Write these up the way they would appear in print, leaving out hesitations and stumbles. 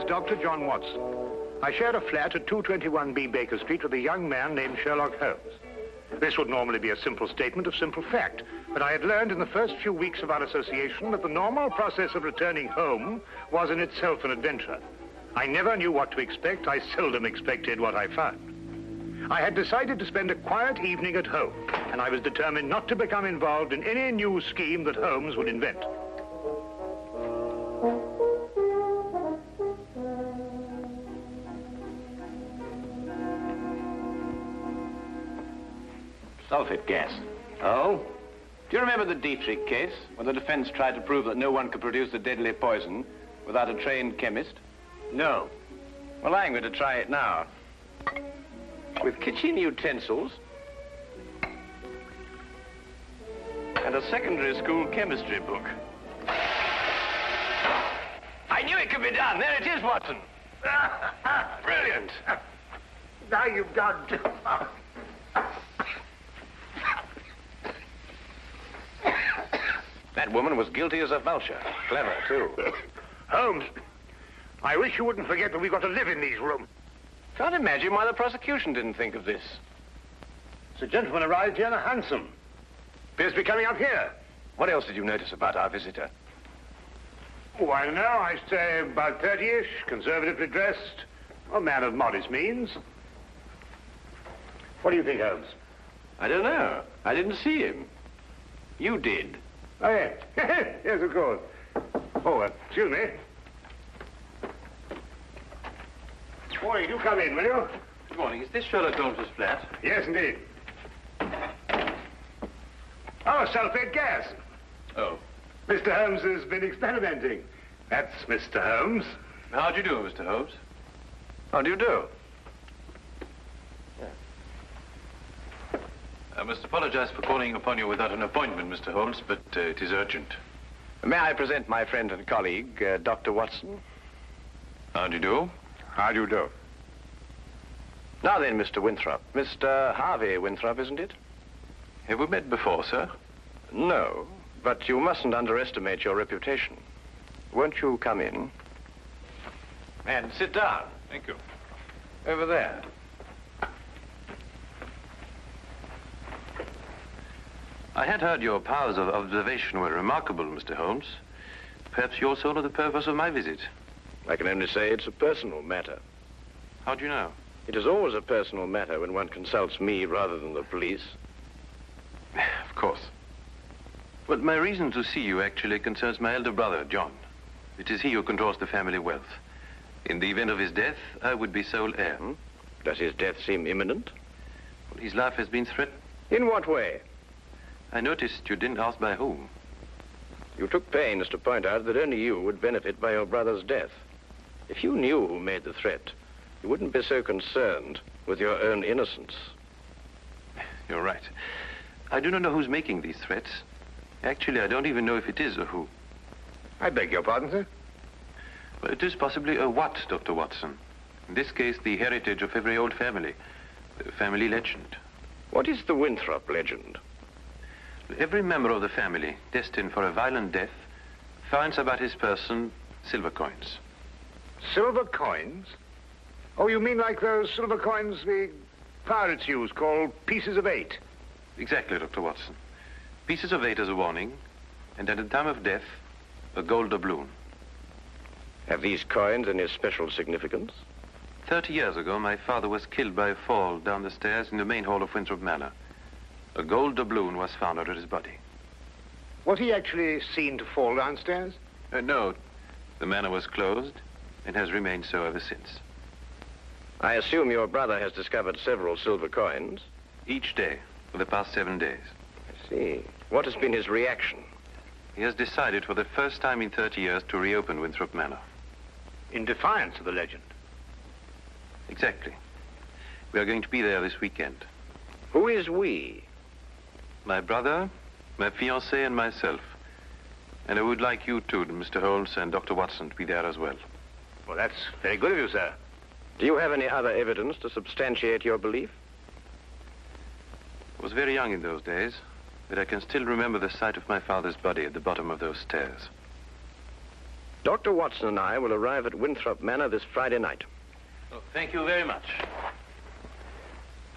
is Dr. John Watson. I share a flat at 221B Baker Street with a young man named Sherlock Holmes. This would normally be a simple statement of simple fact, but I had learned in the first few weeks of our association that the normal process of returning home was in itself an adventure. I never knew what to expect. I seldom expected what I found. I had decided to spend a quiet evening at home, and I was determined not to become involved in any new scheme that Holmes would invent. Sulfate gas. Oh? Do you remember the Dietrich case, when the defense tried to prove that no one could produce the deadly poison without a trained chemist? No. Well, I'm going to try it now. With kitchen utensils and a secondary school chemistry book. I knew it could be done. There it is, Watson. Brilliant. Now you've gone too far. That woman was guilty as a vulture. Clever, too. Holmes, I wish you wouldn't forget that we've got to live in these rooms. Can't imagine why the prosecution didn't think of this. The gentleman arrived here in a hansom. Appears to be coming up here. What else did you notice about our visitor? Oh, I don't know. I say about 30-ish, conservatively dressed. A man of modest means. What do you think, Holmes? I don't know. I didn't see him. You did. Oh, yes. Yes, of course. Oh, excuse me. Morning, do come in, will you? Good morning. Is this Sherlock Holmes' flat? Yes, indeed. Oh, sulfate gas. Oh. Mr. Holmes has been experimenting. That's Mr. Holmes. How do you do, Mr. Holmes? How do you do? I must apologize for calling upon you without an appointment, Mr. Holmes, but it is urgent. May I present my friend and colleague, Dr. Watson? How do you do? How do you do? Now then, Mr. Winthrop. Mr. Harvey Winthrop, isn't it? Have we met before, sir? No, but you mustn't underestimate your reputation. Won't you come in? And sit down. Thank you. Over there. I had heard your powers of observation were remarkable, Mr. Holmes. Perhaps you also know the purpose of my visit. I can only say it's a personal matter. How do you know? It is always a personal matter when one consults me rather than the police. Of course. But my reason to see you actually concerns my elder brother, John. It is he who controls the family wealth. In the event of his death, I would be sole heir. Does his death seem imminent? Well, his life has been threatened. In what way? I noticed you didn't ask by whom. You took pains to point out that only you would benefit by your brother's death. If you knew who made the threat, you wouldn't be so concerned with your own innocence. You're right. I do not know who's making these threats. Actually, I don't even know if it is a who. I beg your pardon, sir? Well, it is possibly a what, Dr. Watson. In this case, the heritage of every old family. The family legend. What is the Winthrop legend? Every member of the family destined for a violent death finds about his person silver coins. Silver coins? Oh, you mean like those silver coins the pirates use, called pieces of 8? Exactly, Dr. Watson. Pieces of 8 as a warning, and at the time of death, a gold doubloon. Have these coins any special significance? 30 years ago, my father was killed by a fall down the stairs in the main hall of Winthrop Manor. A gold doubloon was found under his body. Was he actually seen to fall downstairs? No. The manor was closed and has remained so ever since. I assume your brother has discovered several silver coins. Each day for the past 7 days. I see. What has been his reaction? He has decided for the first time in 30 years to reopen Winthrop Manor. In defiance of the legend? Exactly. We are going to be there this weekend. Who is we? My brother, my fiancée, and myself. And I would like you too, Mr. Holmes and Dr. Watson, to be there as well. Well, that's very good of you, sir. Do you have any other evidence to substantiate your belief? I was very young in those days, but I can still remember the sight of my father's body at the bottom of those stairs. Dr. Watson and I will arrive at Winthrop Manor this Friday night. Oh, thank you very much.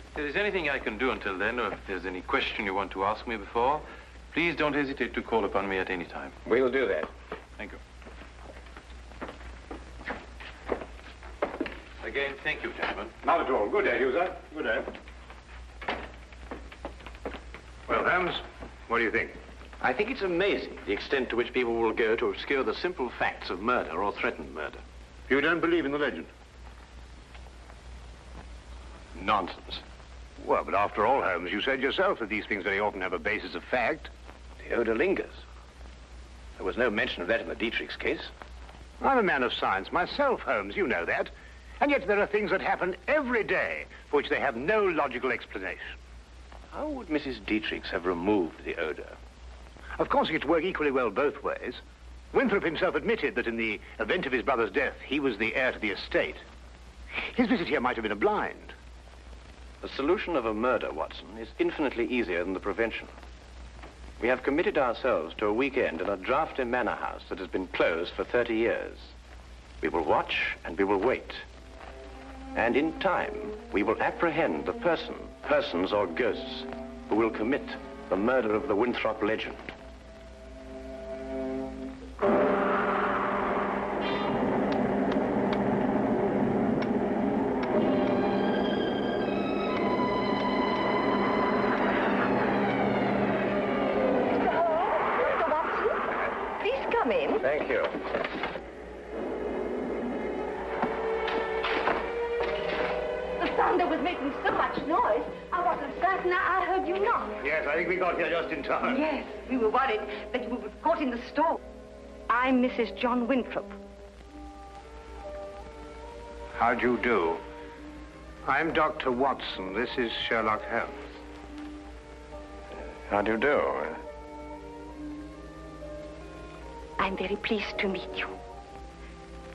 If there is anything I can do until then, or if there's any question you want to ask me before, please don't hesitate to call upon me at any time. We'll do that. Thank you. Again, thank you, gentlemen. Not at all. Good day, to you, sir. Good day. Well, Holmes, what do you think? I think it's amazing the extent to which people will go to obscure the simple facts of murder or threatened murder. You don't believe in the legend? Nonsense. Well, but after all, Holmes, you said yourself that these things very often have a basis of fact. The odor lingers. There was no mention of that in the Dietrich's case. I'm a man of science myself, Holmes, you know that. And yet there are things that happen every day for which they have no logical explanation. How would Mrs. Dietrich's have removed the odor? Of course, it could work equally well both ways. Winthrop himself admitted that in the event of his brother's death, he was the heir to the estate. His visit here might have been a blind. The solution of a murder, Watson, is infinitely easier than the prevention. We have committed ourselves to a weekend in a drafty manor house that has been closed for 30 years. We will watch and we will wait. And in time, we will apprehend the persons or ghosts, who will commit the murder of the Winthrop legend. Thank you. The thunder was making so much noise, I wasn't certain I heard you knock. Yes, I think we got here just in time. Yes, we were worried that you were caught in the storm. I'm Mrs. John Winthrop. How do you do? I'm Dr. Watson. This is Sherlock Holmes. How do you do? I'm very pleased to meet you.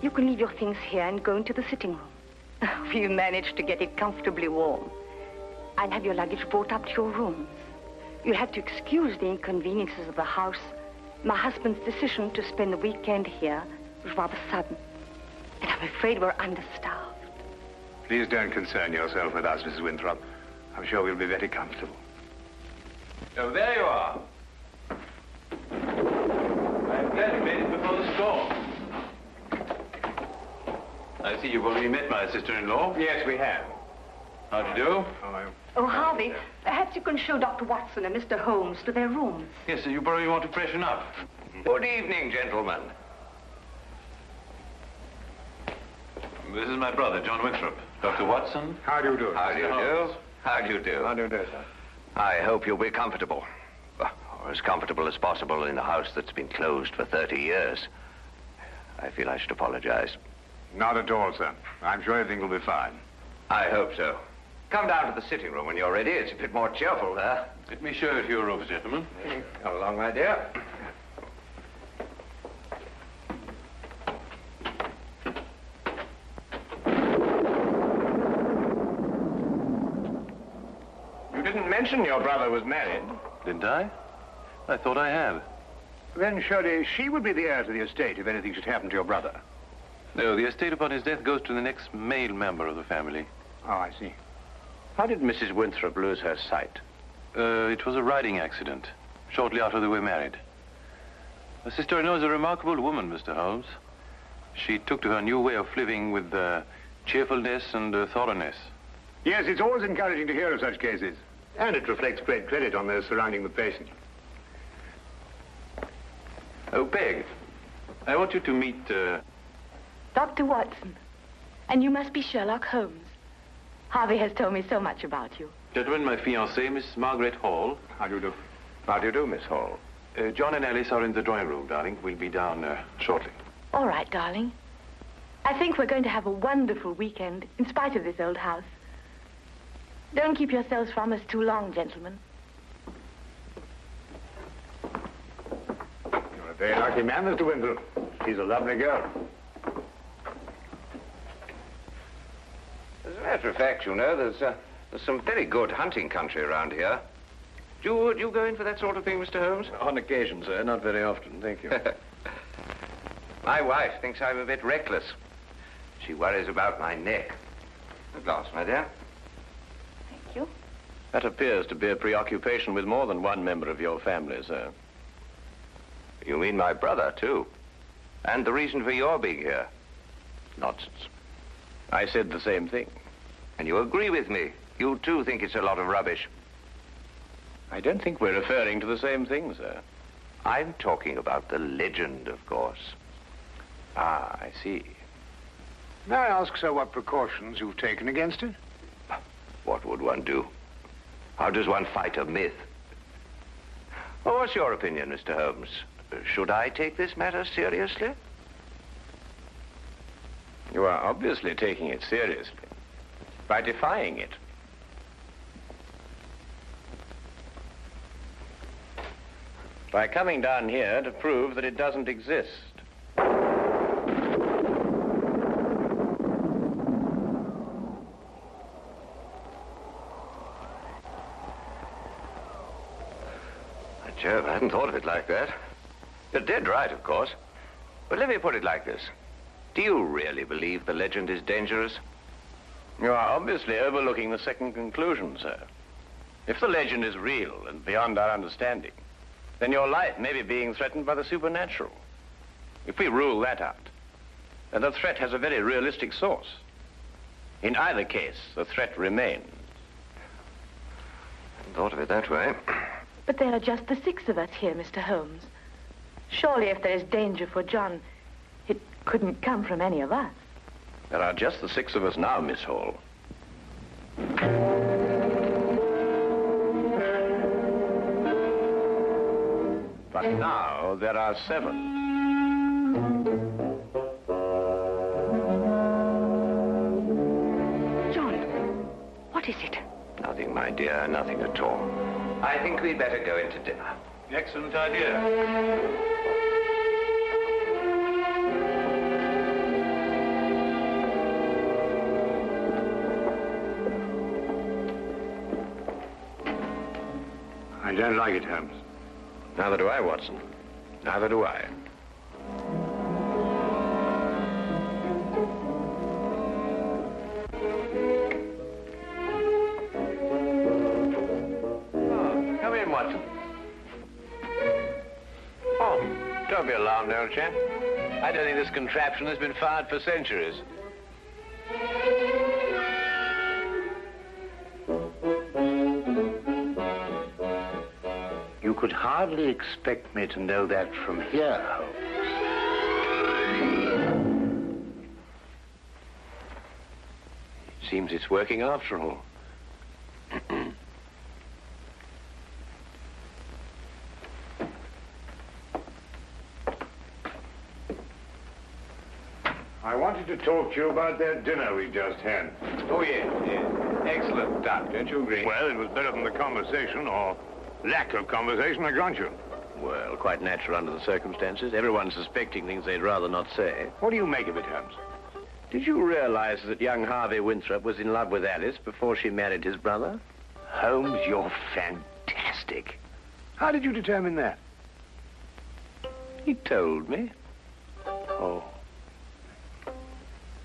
You can leave your things here and go into the sitting room. We managed to get it comfortably warm. I'll have your luggage brought up to your rooms. You'll have to excuse the inconveniences of the house. My husband's decision to spend the weekend here was rather sudden. And I'm afraid we're understaffed. Please don't concern yourself with us, Mrs. Winthrop. I'm sure we'll be very comfortable. Oh, there you are. I'm glad you made it before the storm. I see you've already met my sister-in-law. Yes, we have. How do you do? Oh, Harvey, perhaps you can show Dr. Watson and Mr. Holmes to their rooms. Yes, you probably want to freshen up. Good evening, gentlemen. This is my brother, John Winthrop. Dr. Watson. How do you do? How do you do? How do you do? How do you do, sir? I hope you'll be comfortable. Or as comfortable as possible in a house that's been closed for 30 years. I feel I should apologize. Not at all, sir. I'm sure everything will be fine. I hope so. Come down to the sitting room when you're ready. It's a bit more cheerful there. Let me show you to your rooms, gentlemen. Come along, my dear. You didn't mention your brother was married. Didn't I? I thought I had. Then surely she would be the heir to the estate if anything should happen to your brother. No, the estate upon his death goes to the next male member of the family. Oh, I see. How did Mrs. Winthrop lose her sight? It was a riding accident, shortly after they were married. My sister-in-law is a remarkable woman, Mr. Holmes. She took to her new way of living with cheerfulness and thoroughness. Yes, it's always encouraging to hear of such cases. And it reflects great credit on those surrounding the patient. Oh, Peg, I want you to meet, Dr. Watson. And you must be Sherlock Holmes. Harvey has told me so much about you. gentlemen, my fiancée, Miss Margaret Hall. How do you do? How do you do, Miss Hall? John and Alice are in the drawing room, darling. We'll be down shortly. All right, darling. I think we're going to have a wonderful weekend, in spite of this old house. Don't keep yourselves from us too long, gentlemen. You're a very lucky man, Mr. Winthrop. She's a lovely girl. As a matter of fact, you know, there's some very good hunting country around here. Do you go in for that sort of thing, Mr. Holmes? On occasion, sir. Not very often, thank you. My wife thinks I'm a bit reckless. She worries about my neck. A glass, my dear. Thank you. That appears to be a preoccupation with more than one member of your family, sir. You mean my brother, too? And the reason for your being here? Nonsense. I said the same thing. And you agree with me? You, too, think it's a lot of rubbish? I don't think we're referring to the same thing, sir. I'm talking about the legend, of course. Ah, I see. May I ask, sir, what precautions you've taken against it? What would one do? How does one fight a myth? Well, what's your opinion, Mr. Holmes? Should I take this matter seriously? You are obviously taking it seriously by defying it. By coming down here to prove that it doesn't exist. Jove, I hadn't thought of it like that. You're dead right, of course. But let me put it like this. Do you really believe the legend is dangerous? You are obviously overlooking the second conclusion, sir. If the legend is real and beyond our understanding, then your life may be being threatened by the supernatural. If we rule that out, then the threat has a very realistic source. In either case, the threat remains. I hadn't thought of it that way. But there are just the 6 of us here, Mr. Holmes. Surely if there is danger for John, it couldn't come from any of us. There are just the 6 of us now, Miss Hall. But now there are 7. John, what is it? Nothing, my dear, nothing at all. I think we'd better go into dinner. Excellent idea. I don't like it, Holmes. Neither do I, Watson. Neither do I. Oh, come in, Watson. Oh, don't be alarmed, old chap. I don't think this contraption has been fired for centuries. You could hardly expect me to know that from here, Holmes. Seems it's working after all. I wanted to talk to you about that dinner we just had. Oh, yes, yes. Excellent duck, don't you agree? Well, it was better than the conversation, or lack of conversation, I grant you. Well, quite natural under the circumstances. Everyone's suspecting things they'd rather not say. What do you make of it, Holmes? Did you realize that young Harvey Winthrop was in love with Alice before she married his brother? Holmes, you're fantastic. How did you determine that? He told me. Oh.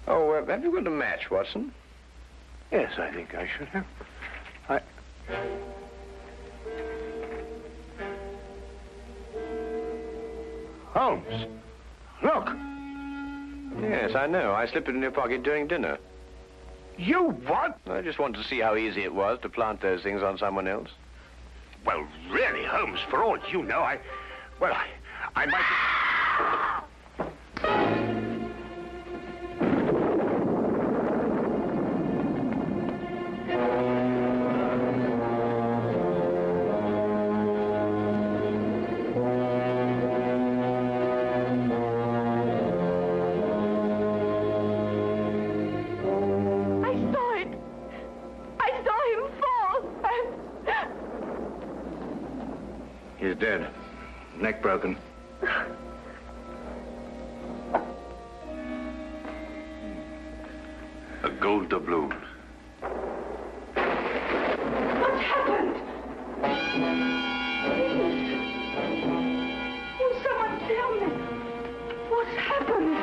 Oh, have you got a match, Watson? Yes, I think I should have. Holmes, look. Yes, I know. I slipped it in your pocket during dinner. You what? I just wanted to see how easy it was to plant those things on someone else. Well, really, Holmes, for all you know, I might... He's dead. Neck broken. A gold doubloon. What happened? Oh, someone tell me. What What's happened?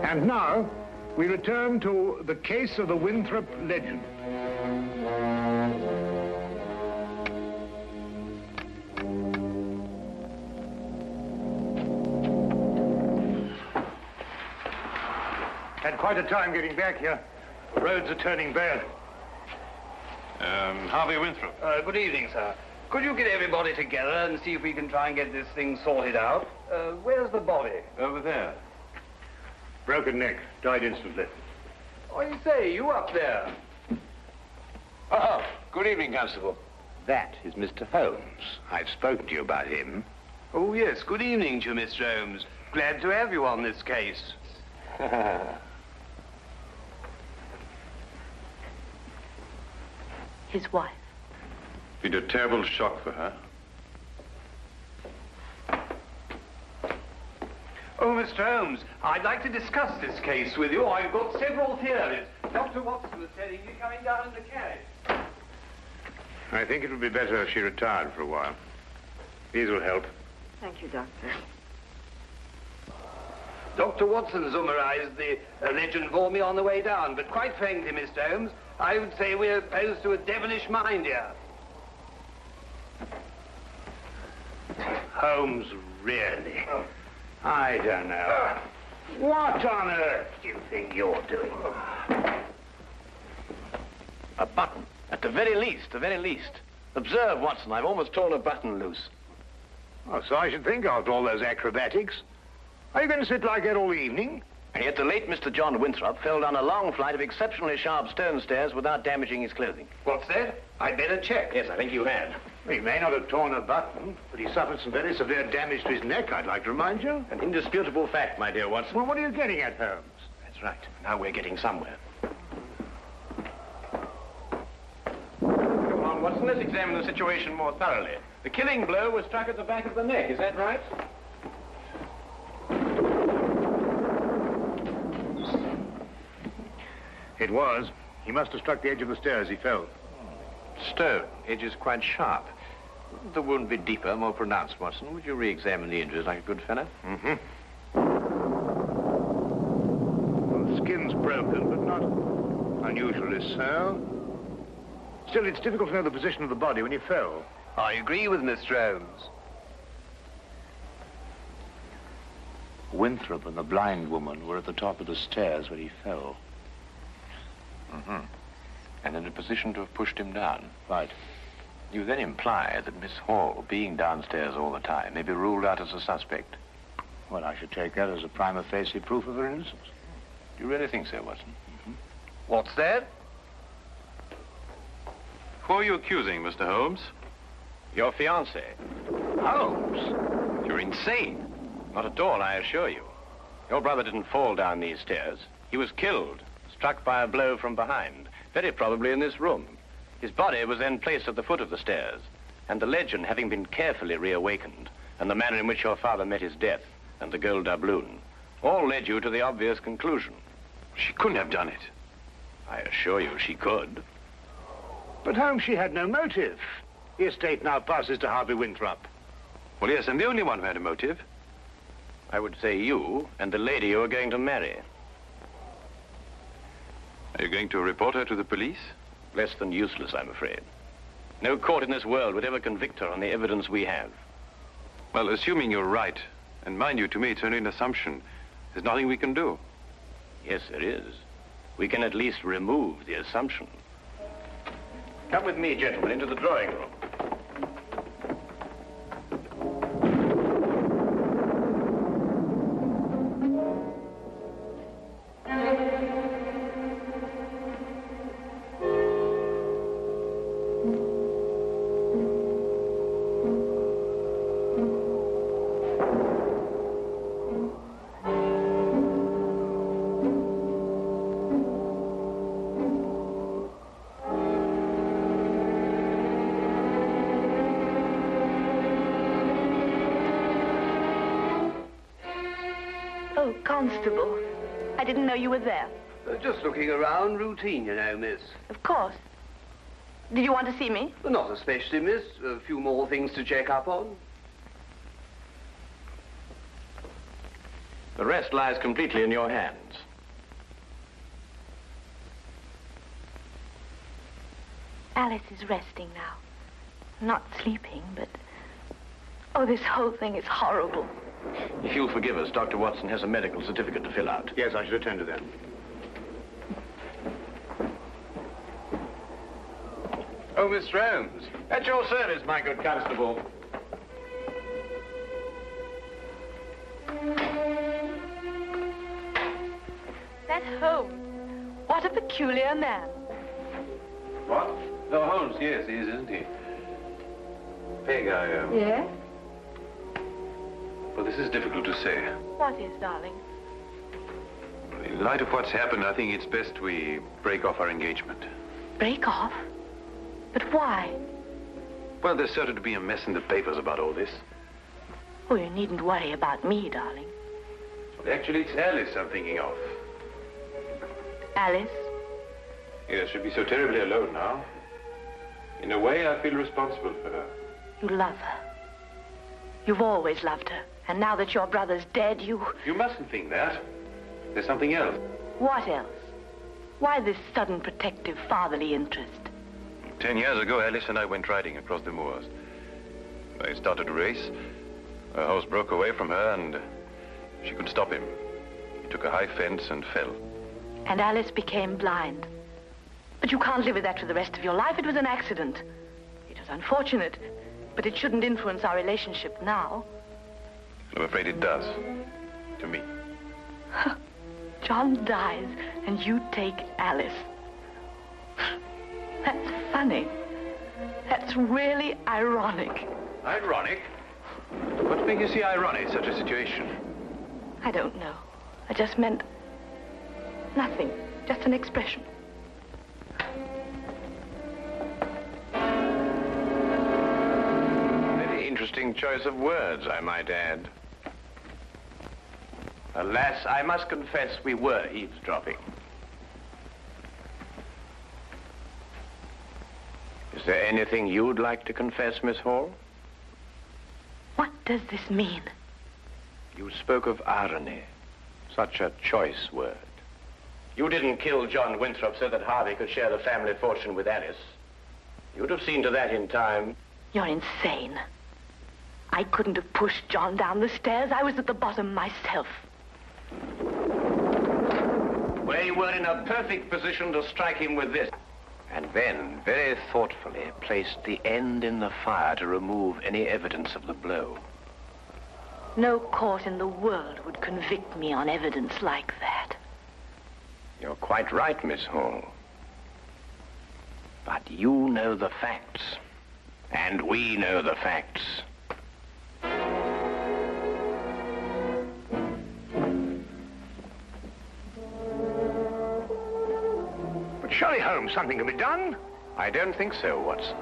And now, we return to the case of the Winthrop legend. Had quite a time getting back here. The roads are turning bad. Harvey Winthrop. Good evening, sir. Could you get everybody together and see if we can try and get this thing sorted out? Where's the body? Over there. Broken neck, died instantly. Oh, you say, you up there? Oh, good evening, Constable. That is Mr. Holmes. I've spoken to you about him. Oh, yes. Good evening to you, Mr. Holmes. Glad to have you on this case. His wife. Been a terrible shock for her. Oh, Mr. Holmes, I'd like to discuss this case with you. I've got several theories. Dr. Watson was telling me coming down in the carriage. I think it would be better if she retired for a while. These will help. Thank you, Doctor. Dr. Watson summarized the legend for me on the way down, but quite frankly, Mr. Holmes, I would say we're opposed to a devilish mind here. Holmes, really? I don't know. What on earth do you think you're doing? A button. At the very least, the very least. Observe, Watson, I've almost torn a button loose. Oh, so I should think after all those acrobatics. Are you going to sit like that all evening? And yet the late Mr. John Winthrop fell down a long flight of exceptionally sharp stone stairs without damaging his clothing. What's that? I'd better check. Yes, I think you had. He may not have torn a button, but he suffered some very severe damage to his neck, I'd like to remind you. An indisputable fact, my dear Watson. Well, what are you getting at, Holmes? That's right. Now we're getting somewhere. Come on, Watson, let's examine the situation more thoroughly. The killing blow was struck at the back of the neck, is that right? It was. He must have struck the edge of the stairs as he fell. Stone, edges quite sharp. Wouldn't the wound be deeper, more pronounced, Watson? Would you re-examine the injuries like a good fellow? Mm-hmm. Well, the skin's broken, but not unusually so. Still, it's difficult to know the position of the body when he fell. I agree with Mr. Holmes. Winthrop and the blind woman were at the top of the stairs when he fell. Mm-hmm. And in a position to have pushed him down. Right. You then imply that Miss Hall, being downstairs all the time, may be ruled out as a suspect. Well, I should take that as a prima facie proof of her innocence. Do you really think so, Watson? Mm-hmm. What's that? Who are you accusing, Mr. Holmes? Your fiancé. Holmes? You're insane. Not at all, I assure you. Your brother didn't fall down these stairs. He was killed, struck by a blow from behind, very probably in this room. His body was then placed at the foot of the stairs, and the legend having been carefully reawakened, and the manner in which your father met his death, and the gold doubloon, all led you to the obvious conclusion. She couldn't have done it. I assure you she could. But Holmes, she had no motive. The estate now passes to Harvey Winthrop. Well, yes, I'm the only one who had a motive. I would say you and the lady you are going to marry. Are you going to report her to the police? Less than useless, I'm afraid. No court in this world would ever convict her on the evidence we have. Well, assuming you're right, and mind you, to me, it's only an assumption, there's nothing we can do. Yes, there is. We can at least remove the assumption. Come with me, gentlemen, into the drawing room. Oh, Constable. I didn't know you were there. Just looking around, routine, you know, miss. Of course. Did you want to see me? Well, not especially, miss. A few more things to check up on. The rest lies completely in your hands. Alice is resting now. Not sleeping, but... Oh, this whole thing is horrible. If you'll forgive us, Dr. Watson has a medical certificate to fill out. Yes, I should attend to that. Oh, Mr. Holmes. At your service, my good constable. That Holmes. What a peculiar man. What? Oh, Holmes, yes, he is, isn't he? Peg, Yes? Well, this is difficult to say. What is, darling? In light of what's happened, I think it's best we break off our engagement. Break off? But why? Well, there's certain to be a mess in the papers about all this. Oh, you needn't worry about me, darling. Well, actually, it's Alice I'm thinking of. Alice? Yes, she'll be so terribly alone now. In a way, I feel responsible for her. You love her. You've always loved her. And now that your brother's dead, you... You mustn't think that. There's something else. What else? Why this sudden protective fatherly interest? 10 years ago, Alice and I went riding across the moors. I started a race. Her horse broke away from her, and she couldn't stop him. He took a high fence and fell. And Alice became blind. But you can't live with that for the rest of your life. It was an accident. It was unfortunate, but it shouldn't influence our relationship now. I'm afraid it does. To me. John dies, and you take Alice. That's funny. That's really ironic. Ironic? What makes you see ironic in such a situation? I don't know. I just meant nothing. Just an expression. Very interesting choice of words, I might add. Alas, I must confess we were eavesdropping. Is there anything you'd like to confess, Miss Hall? What does this mean? You spoke of irony. Such a choice word. You didn't kill John Winthrop so that Harvey could share the family fortune with Alice. You'd have seen to that in time. You're insane. I couldn't have pushed John down the stairs. I was at the bottom myself. Well, you were in a perfect position to strike him with this. And then, very thoughtfully, placed the end in the fire to remove any evidence of the blow. No court in the world would convict me on evidence like that. You're quite right, Miss Hall. But you know the facts. And we know the facts. But surely, Holmes, something can be done. I don't think so, Watson.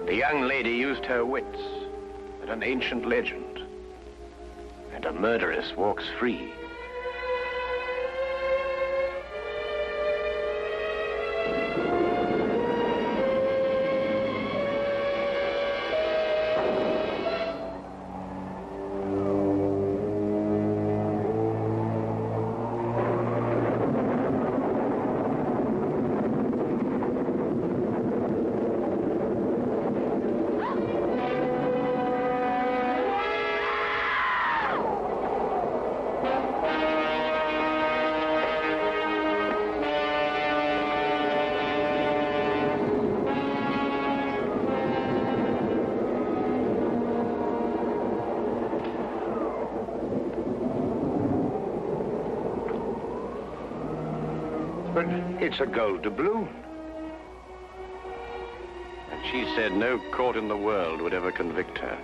The young lady used her wits and an ancient legend. And a murderess walks free. But it's a gold doubloon. And she said no court in the world would ever convict her.